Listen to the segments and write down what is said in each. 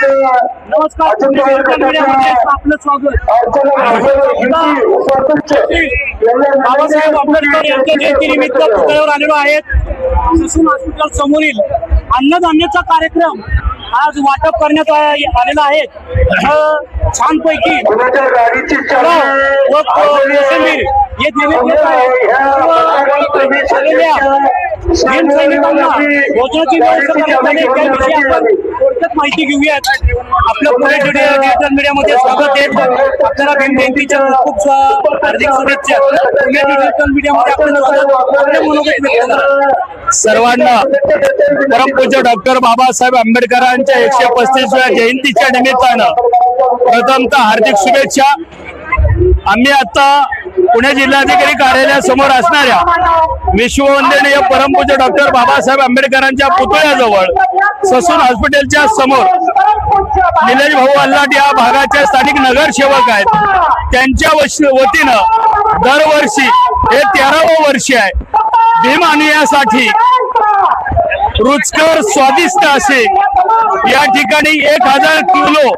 नमस्कार, आपलं स्वागत। बाबासाहेब आंबेडकर यांच्या जयंतीनिमित्त पुतळ्यावर आलेलो आहेत। ससून हॉस्पिटल समोरील अन्नधान्याचा कार्यक्रम आज वाटप करण्यात आलेला आहे। छानपैकी कोशिंबीर हे देण्यात येत आहे। सैनिकांना भोजनाची व्यवस्था करण्यात आली त्याविषयी आपण थोडक्यात माहिती घेऊयात। आपलं पुणे डिजिटल मीडियामध्ये स्वागत आहे। आपल्याला भीम जयंतीच्या खूप हार्दिक शुभेच्छा। पुणे डिजिटल मीडियामध्ये आपलं स्वागत। आपले मनोगत व्यक्त करा। सर्वांना परमपूज्य डॉक्टर बाबासाहेब आंबेडकरांच्या 135व्या जयंतीच्या निमित्तानं प्रथमतः हार्दिक शुभेच्छा। आम्ही आता पुणे जिल्हाधिकारी कार्यालयासमोर असणाऱ्या विश्ववंदनीय परमपूज्य डॉक्टर बाबासाहेब आंबेडकरांच्या पुतळ्याजवळ ससून हॉस्पिटलच्या समोर निलेश भाऊ अल्लाट या भागाच्या स्थानिक नगरसेवक आहेत। त्यांच्या वतीनं दरवर्षी हे 13वं वर्ष आहे। भीम आणण्यासाठी रुचकर स्वादिष्ट असे या ठिकाणी 1000 किलो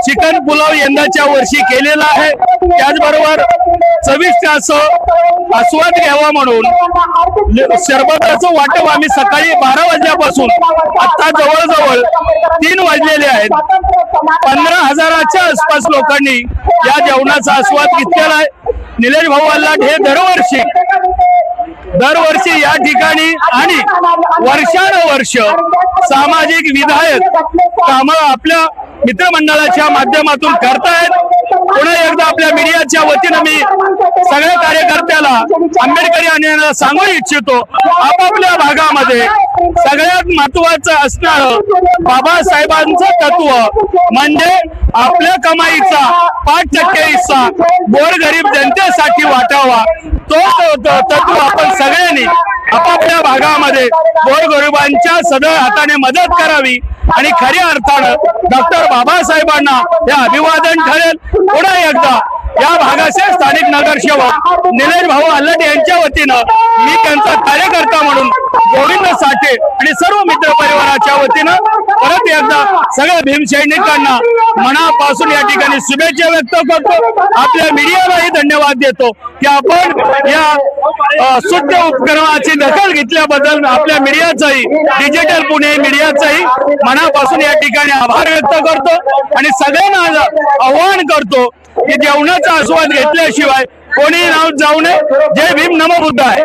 चिकन पुलाव यंदाच्या वर्षी केलेला आहे। त्याचबरोबर चविष्ट असं आस्वाद घ्यावा म्हणून सरबताचं वाटप आम्ही सकाळी 12 वाजल्यापासून आता जवळजवळ 3 वाजलेले आहेत। 15,000च्या आसपास लोकांनी या जेवणाचा आस्वाद घेतलेला आहे। निलेश भाऊ अल्लाट हे दरवर्षी या ठिकाणी आणि वर्षानुवर्ष सामाजिक विधायक कामं आपल्या मित्रमंडळाच्या माध्यमातून करतायत। पुन्हा एकदा आपल्या मीडियाच्या वतीनं मी सगळ्या कार्यकर्त्याला आंबेडकरी आणण्याला सांगू इच्छितो, आपापल्या भागामध्ये सगळ्यात महत्वाचं असणारं बाबासाहेबांचं तत्व म्हणजे आपल्या कमाईचा 5% हिस्सा गोरगरीब जनतेसाठी वाटावा। तो तत्व आपण सगळ्यांनी आपापल्या भागामध्ये गोरगरिबांच्या सदळ हाताने मदत करावी आणि खऱ्या अर्थानं डॉक्टर बाबासाहेबांना हे अभिवादन ठरेल। पुन्हा एकदा या भागाचे स्थानिक नगरसेवक निलेश भाऊ अल्लाट यांच्या वतीनं मी त्यांचा कार्यकर्ता म्हणून गोविंद साठे आणि सर्व मित्र परिवाराच्या वतीनं परत एकदा सगळ्या भीम सैनिकांना मनापासून या ठिकाणी शुभेच्छा व्यक्त करतो। आपल्या मीडियालाही धन्यवाद देतो की आपण या शुद्ध उपक्रमाची दखल घेतल्याबद्दल आपल्या मीडियाचाही डिजिटल पुणे मीडियाचाही मनापासून या ठिकाणी आभार व्यक्त करतो आणि सगळ्यांना आवाहन करतो की जेवणाचा आस्वाद घेतल्याशिवाय कोणी नाव जाऊ नये। जय भीम, नमो बुद्धाय।